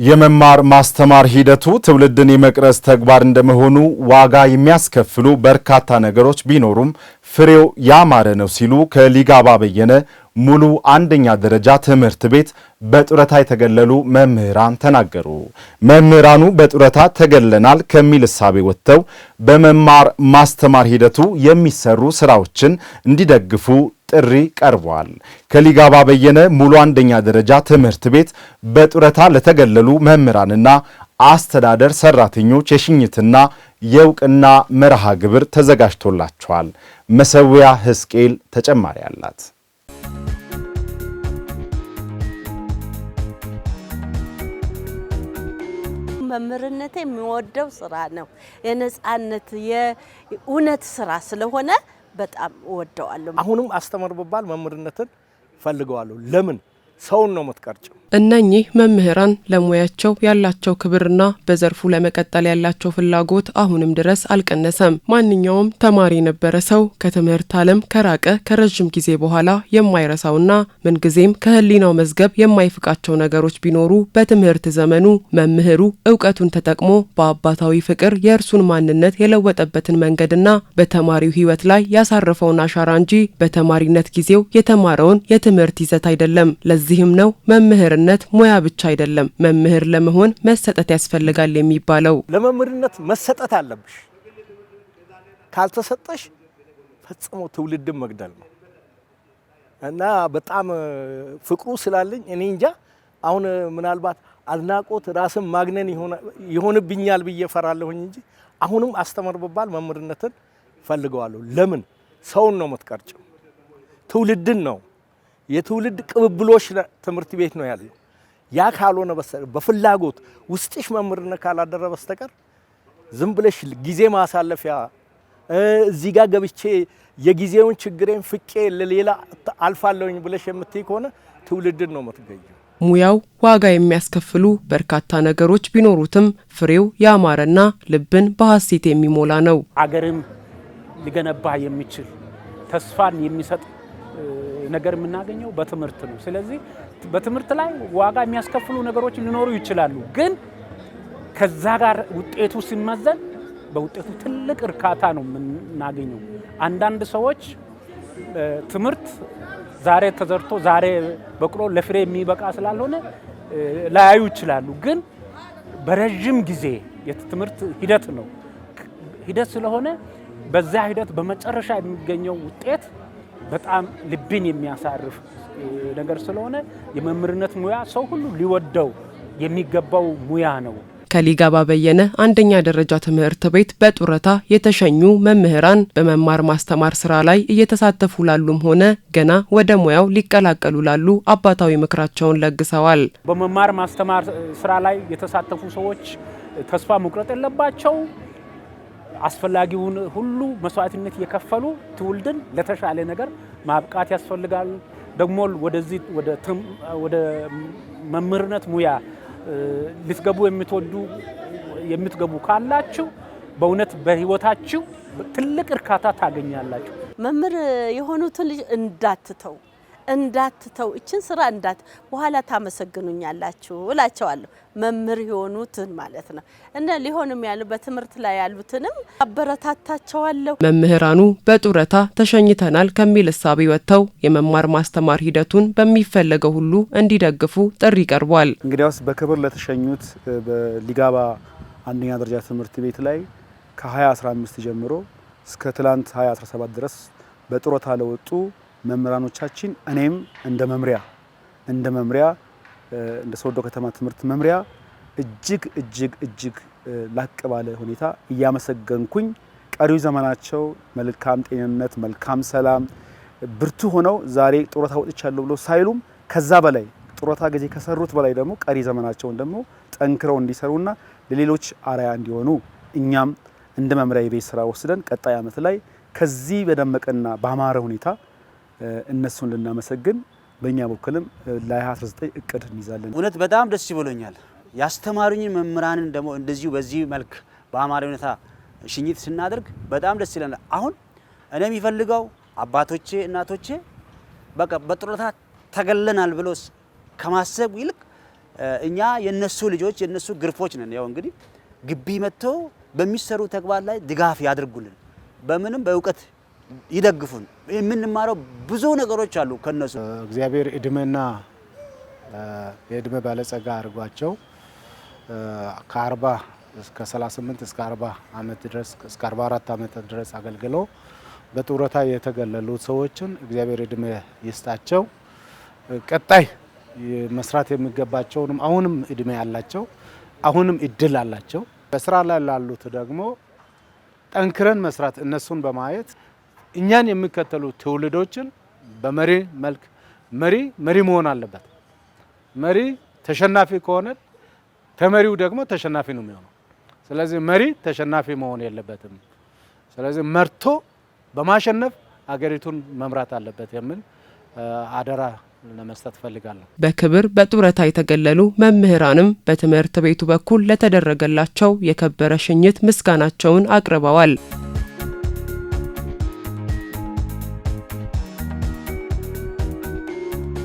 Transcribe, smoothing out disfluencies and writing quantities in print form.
የመማር ማስተማር ሂደቱ ትውልድን የመቅረጽ ተግባር እንደመሆኑ ዋጋ የሚያስከፍሉ በርካታ ነገሮች ቢኖሩም ፍሬው ያማረ ነው ሲሉ ከሊጋባ በየነ ሙሉ አንደኛ ደረጃ ትምህርት ቤት በጡረታ የተገለሉ መምህራን ተናገሩ። መምህራኑ በጡረታ ተገለናል ከሚል እሳቤ ወጥተው በመማር ማስተማር ሂደቱ የሚሰሩ ስራዎችን እንዲደግፉ ጥሪ ቀርቧል። ከሊጋባ በየነ ሙሉ አንደኛ ደረጃ ትምህርት ቤት በጡረታ ለተገለሉ መምህራንና አስተዳደር ሰራተኞች የሽኝትና የእውቅና መርሃ ግብር ተዘጋጅቶላቸዋል። መሰዊያ ሕዝቅኤል ተጨማሪ አላት። መምህርነቴ የሚወደው ስራ ነው። የነጻነት የእውነት ስራ ስለሆነ በጣም እወደዋለሁ። አሁንም አስተምር በባል መምህርነትን ፈልገዋለሁ። ለምን ሰውን ነው የምትቀርጨው? እነኚህ መምህራን ለሙያቸው ያላቸው ክብርና በዘርፉ ለመቀጠል ያላቸው ፍላጎት አሁንም ድረስ አልቀነሰም። ማንኛውም ተማሪ የነበረ ሰው ከትምህርት ዓለም ከራቀ ከረጅም ጊዜ በኋላ የማይረሳውና ምንጊዜም ከህሊናው መዝገብ የማይፍቃቸው ነገሮች ቢኖሩ በትምህርት ዘመኑ መምህሩ እውቀቱን ተጠቅሞ በአባታዊ ፍቅር የእርሱን ማንነት የለወጠበትን መንገድና በተማሪው ሕይወት ላይ ያሳረፈውን አሻራ እንጂ በተማሪነት ጊዜው የተማረውን የትምህርት ይዘት አይደለም። ለዚህም ነው መምህር ሙያ ብቻ አይደለም፣ መምህር ለመሆን መሰጠት ያስፈልጋል የሚባለው። ለመምህርነት መሰጠት አለብሽ። ካልተሰጠሽ ፈጽሞ ትውልድን መግደል ነው እና በጣም ፍቅሩ ስላለኝ እኔ እንጃ አሁን ምናልባት አድናቆት ራስን ማግነን ይሆንብኛል ብዬ ፈራለሁኝ እንጂ አሁንም አስተምር በባል መምህርነትን ፈልገዋለሁ። ለምን ሰውን ነው የምትቀርጨው? ትውልድን ነው። የትውልድ ቅብብሎሽ ትምህርት ቤት ነው ያለው። ያ ካልሆነ በስተቀር በፍላጎት ውስጥሽ መምህርነት ካላደረ በስተቀር ዝም ብለሽ ጊዜ ማሳለፊያ እዚህ ጋር ገብቼ የጊዜውን ችግሬን ፍቄ ለሌላ አልፋለሁኝ ብለሽ የምትይ ከሆነ ትውልድን ነው የምትገኘው። ሙያው ዋጋ የሚያስከፍሉ በርካታ ነገሮች ቢኖሩትም ፍሬው ያማረና ልብን በሐሴት የሚሞላ ነው። አገርም ሊገነባ የሚችል ተስፋን የሚሰጥ ነገር የምናገኘው በትምህርት ነው። ስለዚህ በትምህርት ላይ ዋጋ የሚያስከፍሉ ነገሮች ሊኖሩ ይችላሉ፣ ግን ከዛ ጋር ውጤቱ ሲመዘን በውጤቱ ትልቅ እርካታ ነው የምናገኘው። አንዳንድ ሰዎች ትምህርት ዛሬ ተዘርቶ ዛሬ በቅሎ ለፍሬ የሚበቃ ስላልሆነ ላያዩ ይችላሉ፣ ግን በረጅም ጊዜ የትምህርት ሂደት ነው። ሂደት ስለሆነ በዛ ሂደት በመጨረሻ የሚገኘው ውጤት በጣም ልብን የሚያሳርፍ ነገር ስለሆነ የመምህርነት ሙያ ሰው ሁሉ ሊወደው የሚገባው ሙያ ነው። ከሊጋባ በየነ አንደኛ ደረጃ ትምህርት ቤት በጡረታ የተሸኙ መምህራን በመማር ማስተማር ስራ ላይ እየተሳተፉ ላሉም ሆነ ገና ወደ ሙያው ሊቀላቀሉ ላሉ አባታዊ ምክራቸውን ለግሰዋል። በመማር ማስተማር ስራ ላይ የተሳተፉ ሰዎች ተስፋ መቁረጥ የለባቸው። አስፈላጊውን ሁሉ መስዋዕትነት የከፈሉ ትውልድን ለተሻለ ነገር ማብቃት ያስፈልጋል። ደግሞ ወደዚህ ወደ መምህርነት ሙያ ልትገቡ የምትገቡ ካላችሁ በእውነት በህይወታችሁ ትልቅ እርካታ ታገኛላችሁ። መምህር የሆኑትን ልጅ እንዳትተው እችን ስራ በኋላ ታመሰግኑኛላችሁ እላቸዋለሁ። መምህር የሆኑትን ማለት ነው እና ሊሆንም ያሉ በትምህርት ላይ ያሉትንም አበረታታቸዋለሁ። መምህራኑ በጡረታ ተሸኝተናል ከሚል እሳቤ ወጥተው የመማር ማስተማር ሂደቱን በሚፈለገው ሁሉ እንዲደግፉ ጥሪ ቀርቧል። እንግዲያውስ በክብር ለተሸኙት በሊጋባ አንደኛ ደረጃ ትምህርት ቤት ላይ ከ2015 ጀምሮ እስከ ትላንት 2017 ድረስ በጡረታ ለወጡ መምህራኖቻችን እኔም እንደ መምሪያ እንደ ሶዶ ከተማ ትምህርት መምሪያ እጅግ ላቅ ባለ ሁኔታ እያመሰገንኩኝ ቀሪው ዘመናቸው መልካም ጤንነት፣ መልካም ሰላም፣ ብርቱ ሆነው ዛሬ ጡረታ ወጥቻለሁ ብለው ሳይሉም ከዛ በላይ ጡረታ ጊዜ ከሰሩት በላይ ደግሞ ቀሪ ዘመናቸውን ደግሞ ጠንክረው እንዲሰሩና ለሌሎች አርአያ እንዲሆኑ እኛም እንደ መምሪያ የቤት ስራ ወስደን ቀጣይ ዓመት ላይ ከዚህ በደመቀና ባማረ ሁኔታ እነሱን ልናመሰግን በእኛ በኩልም ለ2019 እቅድ እንይዛለን። እውነት በጣም ደስ ብሎኛል። ያስተማሩኝ መምህራንን ደግሞ እንደዚሁ በዚህ መልክ በአማራ ሁኔታ ሽኝት ስናደርግ በጣም ደስ ይለናል። አሁን እኔ የሚፈልገው አባቶቼ እናቶቼ በቃ በጡረታ ተገለናል ብሎ ከማሰብ ይልቅ እኛ የነሱ ልጆች የነሱ ግርፎች ነን። ያው እንግዲህ ግቢ መጥቶ በሚሰሩ ተግባር ላይ ድጋፍ ያድርጉልን፣ በምንም በእውቀት ይደግፉን። የምንማረው ብዙ ነገሮች አሉ ከነሱ። እግዚአብሔር እድሜና የእድሜ ባለጸጋ አድርጓቸው ከ40 እስከ 38 እስከ 40 ዓመት ድረስ እስከ 44 ዓመት ድረስ አገልግለው በጡረታ የተገለሉ ሰዎችን እግዚአብሔር እድሜ ይስጣቸው። ቀጣይ መስራት የሚገባቸውንም አሁንም እድሜ ያላቸው አሁንም እድል አላቸው። በስራ ላይ ላሉት ደግሞ ጠንክረን መስራት እነሱን በማየት እኛን የሚከተሉ ትውልዶችን በመሪ መልክ መሪ መሆን አለበት። መሪ ተሸናፊ ከሆነ ተመሪው ደግሞ ተሸናፊ ነው የሚሆነው። ስለዚህ መሪ ተሸናፊ መሆን የለበትም። ስለዚህ መርቶ በማሸነፍ አገሪቱን መምራት አለበት የሚል አደራ ለመስጠት ፈልጋለሁ። በክብር በጡረታ የተገለሉ መምህራንም በትምህርት ቤቱ በኩል ለተደረገላቸው የከበረ ሽኝት ምስጋናቸውን አቅርበዋል።